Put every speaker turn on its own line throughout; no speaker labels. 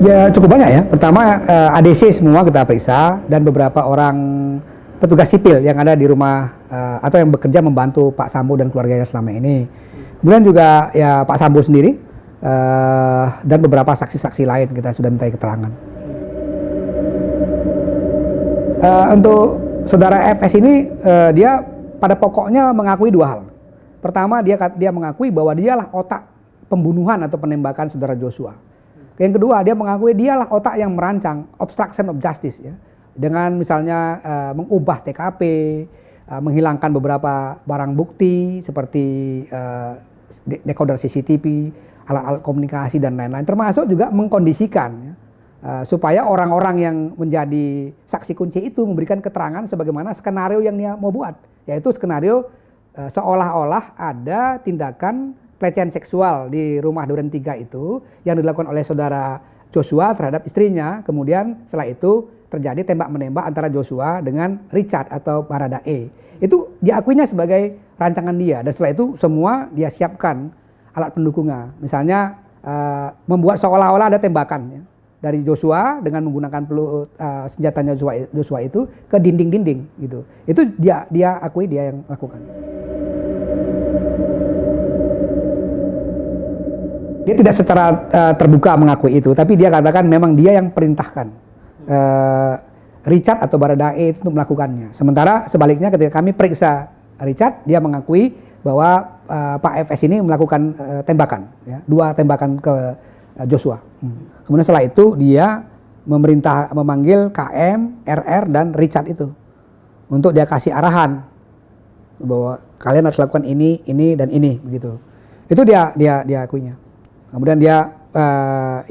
Ya cukup banyak ya. Pertama ADC semua kita periksa dan beberapa orang petugas sipil yang ada di rumah atau yang bekerja membantu Pak Sambo dan keluarganya selama ini. Kemudian juga ya Pak Sambo sendiri dan beberapa saksi-saksi lain kita sudah minta keterangan. Untuk saudara FS ini dia pada pokoknya mengakui dua hal. Pertama dia mengakui bahwa dialah otak pembunuhan atau penembakan saudara Joshua. Yang kedua, dia mengakui dialah otak yang merancang obstruction of justice ya. Dengan misalnya mengubah TKP, menghilangkan beberapa barang bukti seperti decoder CCTV, alat-alat komunikasi dan lain-lain, termasuk juga mengkondisikan ya, supaya orang-orang yang menjadi saksi kunci itu memberikan keterangan sebagaimana skenario yang dia mau buat, yaitu skenario seolah-olah ada tindakan pelecehan seksual di rumah Duren 3 itu yang dilakukan oleh saudara Joshua terhadap istrinya. Kemudian setelah itu terjadi tembak-menembak antara Joshua dengan Richard atau Baradae. Itu diakuinya sebagai rancangan dia, dan setelah itu semua dia siapkan alat pendukungnya. Misalnya membuat seolah-olah ada tembakan ya, dari Joshua dengan menggunakan senjatanya Joshua itu ke dinding-dinding gitu. Itu dia akui dia yang lakukan. Dia tidak secara terbuka mengakui itu, tapi dia katakan memang dia yang perintahkan Richard atau Baradae itu untuk melakukannya. Sementara sebaliknya ketika kami periksa Richard, dia mengakui bahwa Pak FS ini melakukan tembakan, ya, 2 tembakan ke Joshua. Kemudian setelah itu dia memanggil KM, RR dan Richard itu untuk dia kasih arahan bahwa kalian harus lakukan ini dan ini begitu. Itu dia akuinya. Kemudian dia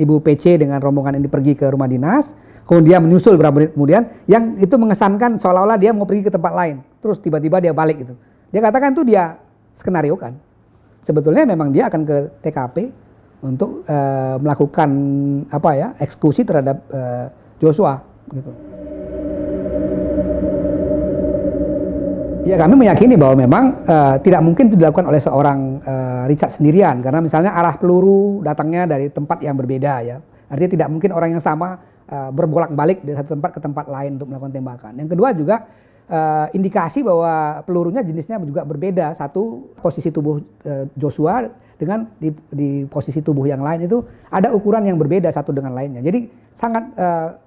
Ibu PC dengan rombongan ini pergi ke rumah dinas, kemudian menyusul beberapa menit kemudian, yang itu mengesankan seolah-olah dia mau pergi ke tempat lain, terus tiba-tiba dia balik itu. Dia katakan itu dia skenario kan. Sebetulnya memang dia akan ke TKP untuk melakukan eksekusi terhadap Joshua gitu. Ya kami meyakini bahwa memang tidak mungkin itu dilakukan oleh seorang Richard sendirian, karena misalnya arah peluru datangnya dari tempat yang berbeda ya. Artinya tidak mungkin orang yang sama berbolak-balik dari satu tempat ke tempat lain untuk melakukan tembakan. Yang kedua juga indikasi bahwa pelurunya jenisnya juga berbeda. Satu posisi tubuh Joshua dengan di posisi tubuh yang lain itu ada ukuran yang berbeda satu dengan lainnya. Jadi sangat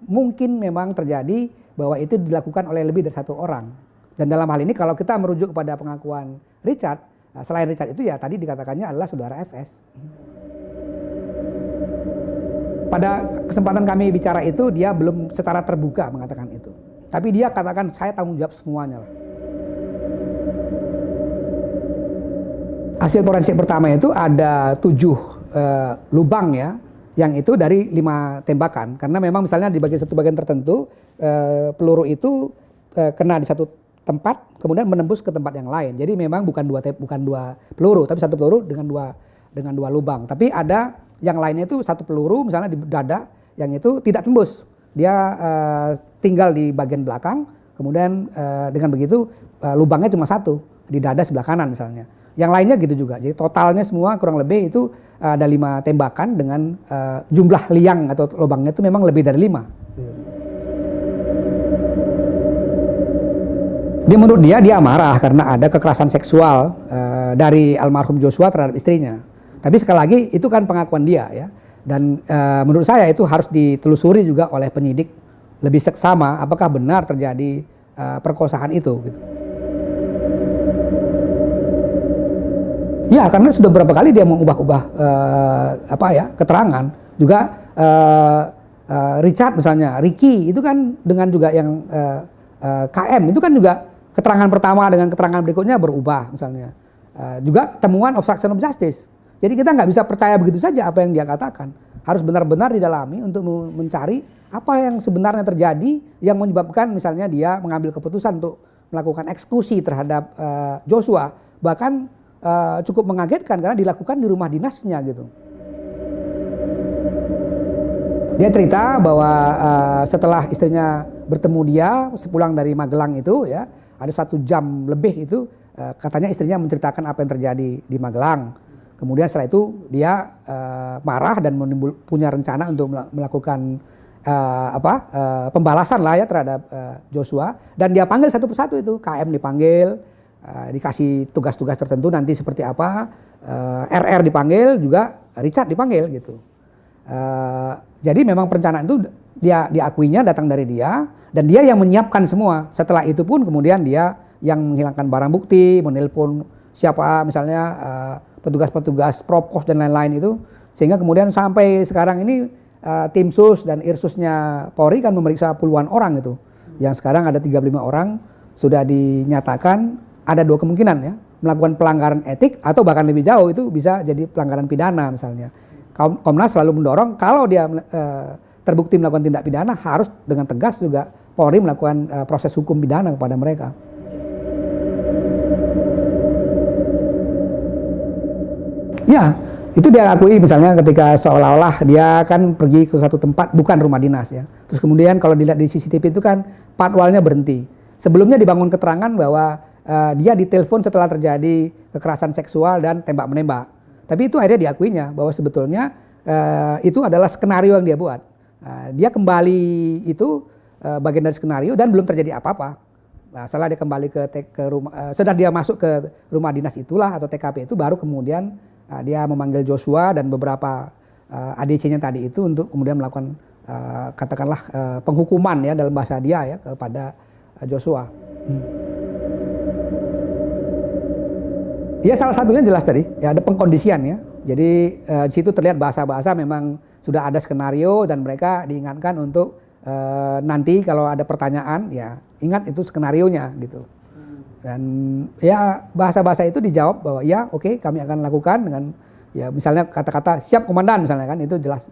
mungkin memang terjadi bahwa itu dilakukan oleh lebih dari satu orang. Dan dalam hal ini kalau kita merujuk kepada pengakuan Richard, selain Richard itu ya tadi dikatakannya adalah saudara FS. Pada kesempatan kami bicara itu dia belum secara terbuka mengatakan itu. Tapi dia katakan saya tanggung jawab semuanya lah. Hasil forensik pertama itu ada 7 lubang ya, yang itu dari 5 tembakan. Karena memang misalnya di satu bagian tertentu peluru itu kena di satu tempat kemudian menembus ke tempat yang lain. Jadi memang bukan dua peluru, tapi satu peluru dengan dua lubang. Tapi ada yang lainnya itu satu peluru misalnya di dada yang itu tidak tembus. Dia tinggal di bagian belakang, kemudian dengan begitu lubangnya cuma satu di dada sebelah kanan misalnya. Yang lainnya gitu juga. Jadi totalnya semua kurang lebih itu ada 5 tembakan dengan jumlah liang atau lubangnya itu memang lebih dari 5. Menurut dia marah karena ada kekerasan seksual dari almarhum Joshua terhadap istrinya. Tapi sekali lagi itu kan pengakuan dia ya. Dan menurut saya itu harus ditelusuri juga oleh penyidik lebih seksama apakah benar terjadi perkosaan itu gitu. Ya karena sudah berapa kali dia mengubah-ubah keterangan. Juga Richard misalnya, Ricky itu kan dengan juga yang KM itu kan juga keterangan pertama dengan keterangan berikutnya berubah misalnya. Juga temuan obstruction of justice. Jadi kita nggak bisa percaya begitu saja apa yang dia katakan. Harus benar-benar didalami untuk mencari apa yang sebenarnya terjadi yang menyebabkan misalnya dia mengambil keputusan untuk melakukan eksekusi terhadap Joshua. Bahkan cukup mengagetkan karena dilakukan di rumah dinasnya gitu. Dia cerita bahwa setelah istrinya bertemu dia sepulang dari Magelang itu ya, ada 1 jam lebih itu katanya istrinya menceritakan apa yang terjadi di Magelang. Kemudian setelah itu dia marah dan punya rencana untuk melakukan pembalasan lah ya terhadap Joshua, dan dia panggil satu persatu itu, KM dipanggil, dikasih tugas-tugas tertentu nanti seperti apa, RR dipanggil juga, Richard dipanggil gitu. Jadi memang perencanaan itu dia diakuinya datang dari dia, dan dia yang menyiapkan semua. Setelah itu pun kemudian dia yang menghilangkan barang bukti, menelpon siapa misalnya petugas-petugas Propos dan lain-lain itu, sehingga kemudian sampai sekarang ini tim sus dan irsusnya Polri kan memeriksa puluhan orang itu. Yang sekarang ada 35 orang sudah dinyatakan ada 2 kemungkinan ya, melakukan pelanggaran etik atau bahkan lebih jauh itu bisa jadi pelanggaran pidana misalnya. Komnas selalu mendorong kalau dia terbukti melakukan tindak pidana harus dengan tegas juga Polri melakukan proses hukum pidana kepada mereka. Ya, itu dia akui misalnya ketika seolah-olah dia kan pergi ke satu tempat bukan rumah dinas ya. Terus kemudian kalau dilihat di CCTV itu kan patwalnya berhenti. Sebelumnya dibangun keterangan bahwa dia ditelepon setelah terjadi kekerasan seksual dan tembak menembak. Tapi itu akhirnya diakuinya bahwa sebetulnya itu adalah skenario yang dia buat. Dia kembali itu bagian dari skenario dan belum terjadi apa-apa. Nah, setelah dia kembali ke rumah, setelah dia masuk ke rumah dinas itulah atau TKP itu, baru kemudian dia memanggil Joshua dan beberapa ADC-nya tadi itu untuk kemudian melakukan katakanlah penghukuman ya dalam bahasa dia ya kepada Joshua. Ya salah satunya jelas tadi ya ada pengkondisian ya. Jadi di situ terlihat bahasa-bahasa memang sudah ada skenario dan mereka diingatkan untuk nanti kalau ada pertanyaan ya ingat itu skenarionya gitu. Dan ya bahasa-bahasa itu dijawab bahwa ya oke, kami akan lakukan dengan ya misalnya kata-kata siap komandan misalnya kan, itu jelas.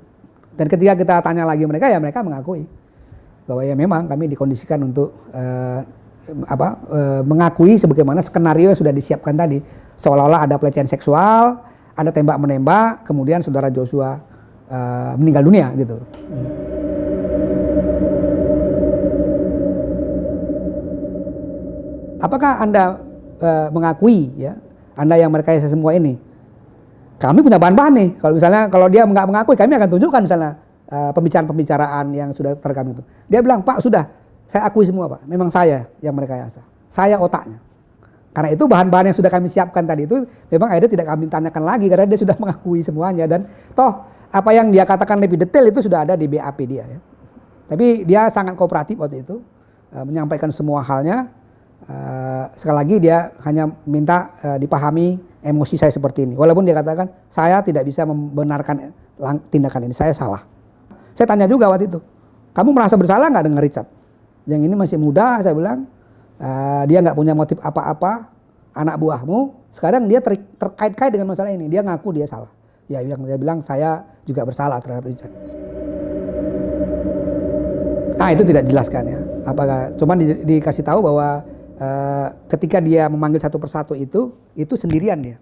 Dan ketika kita tanya lagi mereka ya mereka mengakui bahwa ya memang kami dikondisikan untuk mengakui sebagaimana skenario yang sudah disiapkan tadi, seolah-olah ada pelecehan seksual, ada tembak menembak, kemudian saudara Joshua meninggal dunia gitu. Apakah Anda mengakui ya, Anda yang merekayasa semua ini? Kami punya bahan-bahan nih. Kalau misalnya kalau dia nggak mengakui, kami akan tunjukkan misalnya pembicaraan-pembicaraan yang sudah terekam itu. Dia bilang, Pak sudah, saya akui semua Pak. Memang saya yang merekayasa. Saya otaknya. Karena itu bahan-bahan yang sudah kami siapkan tadi itu memang akhirnya tidak kami tanyakan lagi karena dia sudah mengakui semuanya, dan toh apa yang dia katakan lebih detail itu sudah ada di BAP dia ya. Tapi dia sangat kooperatif waktu itu, menyampaikan semua halnya. Sekali lagi dia hanya minta dipahami emosi saya seperti ini. Walaupun dia katakan saya tidak bisa membenarkan tindakan ini, saya salah. Saya tanya juga waktu itu, kamu merasa bersalah nggak dengan Richard? Yang ini masih muda, saya bilang, dia nggak punya motif apa-apa, anak buahmu. Sekarang dia terkait-kait dengan masalah ini, dia ngaku dia salah. Ya yang dia bilang saya juga bersalah terhadap Richard. Nah itu tidak dijelaskan ya. Apakah cuman dikasih tahu bahwa ketika dia memanggil satu persatu itu sendirian dia.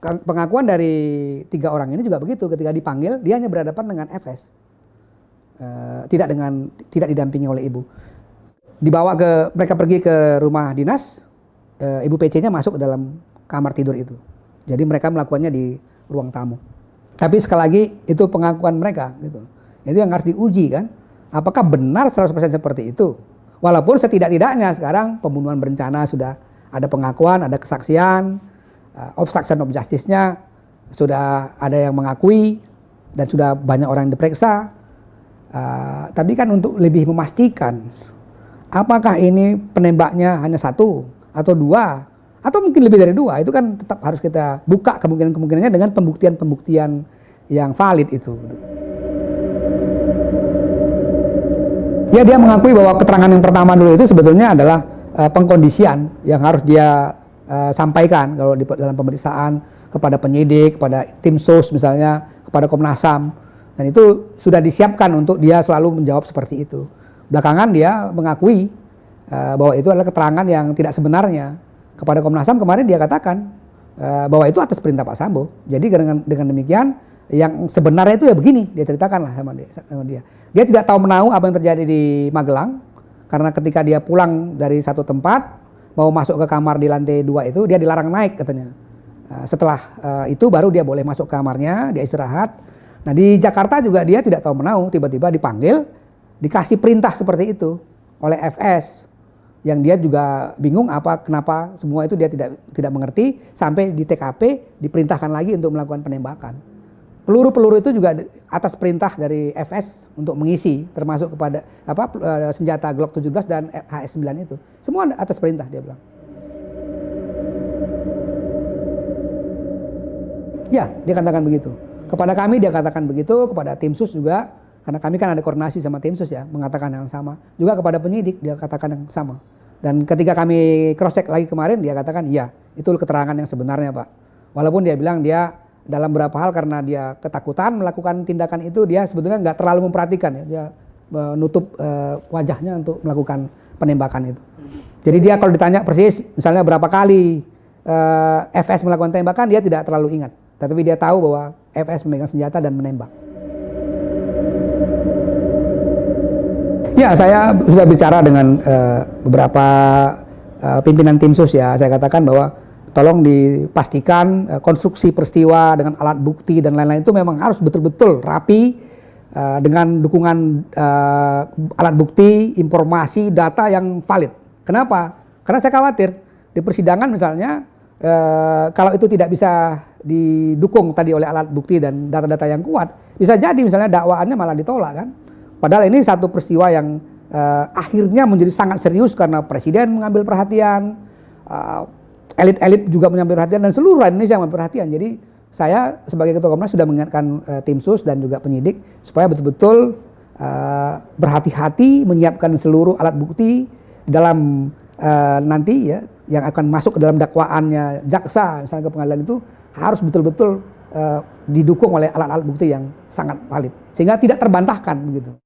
Pengakuan dari 3 orang ini juga begitu, ketika dipanggil dia hanya berhadapan dengan FS, tidak didampingi oleh ibu. Mereka pergi ke rumah dinas, ibu PC-nya masuk ke dalam kamar tidur itu. Jadi mereka melakukannya di ruang tamu. Tapi sekali lagi itu pengakuan mereka gitu. Itu yang harus diuji kan. Apakah benar 100% seperti itu? Walaupun setidak-tidaknya sekarang pembunuhan berencana sudah ada pengakuan, ada kesaksian, obstruction of justice-nya sudah ada yang mengakui dan sudah banyak orang yang diperiksa. Tapi kan untuk lebih memastikan apakah ini penembaknya hanya 1 atau 2 atau mungkin lebih dari 2, itu kan tetap harus kita buka kemungkinan-kemungkinannya dengan pembuktian-pembuktian yang valid itu. Ya dia mengakui bahwa keterangan yang pertama dulu itu sebetulnya adalah pengkondisian yang harus dia sampaikan kalau dalam pemeriksaan kepada penyidik, kepada tim sus misalnya, kepada Komnas HAM, dan itu sudah disiapkan untuk dia selalu menjawab seperti itu. Belakangan dia mengakui bahwa itu adalah keterangan yang tidak sebenarnya. Kepada Komnas HAM kemarin dia katakan bahwa itu atas perintah Pak Sambo. Jadi dengan demikian yang sebenarnya itu ya begini, dia ceritakan lah sama dia. Dia tidak tahu menahu apa yang terjadi di Magelang, karena ketika dia pulang dari satu tempat mau masuk ke kamar di lantai 2 itu dia dilarang naik katanya. Setelah itu baru dia boleh masuk kamarnya, dia istirahat. Nah di Jakarta juga dia tidak tahu menahu, tiba-tiba dipanggil, dikasih perintah seperti itu oleh FS, yang dia juga bingung kenapa semua itu dia tidak mengerti, sampai di TKP diperintahkan lagi untuk melakukan penembakan. Peluru-peluru itu juga atas perintah dari FS untuk mengisi, termasuk kepada senjata Glock 17 dan HS9 itu. Semua atas perintah, dia bilang. Ya, dia katakan begitu. Kepada kami dia katakan begitu, kepada tim sus juga, karena kami kan ada koordinasi sama tim sus ya, mengatakan yang sama. Juga kepada penyidik dia katakan yang sama. Dan ketika kami cross check lagi kemarin, dia katakan iya, itu keterangan yang sebenarnya Pak. Walaupun dia bilang dia dalam beberapa hal karena dia ketakutan melakukan tindakan itu, dia sebetulnya nggak terlalu memperhatikan ya, dia menutup wajahnya untuk melakukan penembakan itu. Jadi dia kalau ditanya persis, misalnya berapa kali FS melakukan tembakan, dia tidak terlalu ingat. Tapi dia tahu bahwa FS memegang senjata dan menembak. Ya, saya sudah bicara dengan beberapa pimpinan tim sus ya. Saya katakan bahwa tolong dipastikan konstruksi peristiwa dengan alat bukti dan lain-lain itu memang harus betul-betul rapi dengan dukungan alat bukti, informasi, data yang valid. Kenapa? Karena saya khawatir di persidangan misalnya kalau itu tidak bisa didukung tadi oleh alat bukti dan data-data yang kuat, bisa jadi misalnya dakwaannya malah ditolak kan. Padahal ini satu peristiwa yang akhirnya menjadi sangat serius karena presiden mengambil perhatian, elit-elit juga mengambil perhatian, dan seluruh Indonesia mengambil perhatian. Jadi saya sebagai Ketua Komnas sudah mengingatkan tim sus dan juga penyidik supaya betul-betul berhati-hati menyiapkan seluruh alat bukti dalam nanti ya yang akan masuk ke dalam dakwaannya jaksa misalnya ke pengadilan, itu harus betul-betul didukung oleh alat-alat bukti yang sangat valid sehingga tidak terbantahkan begitu.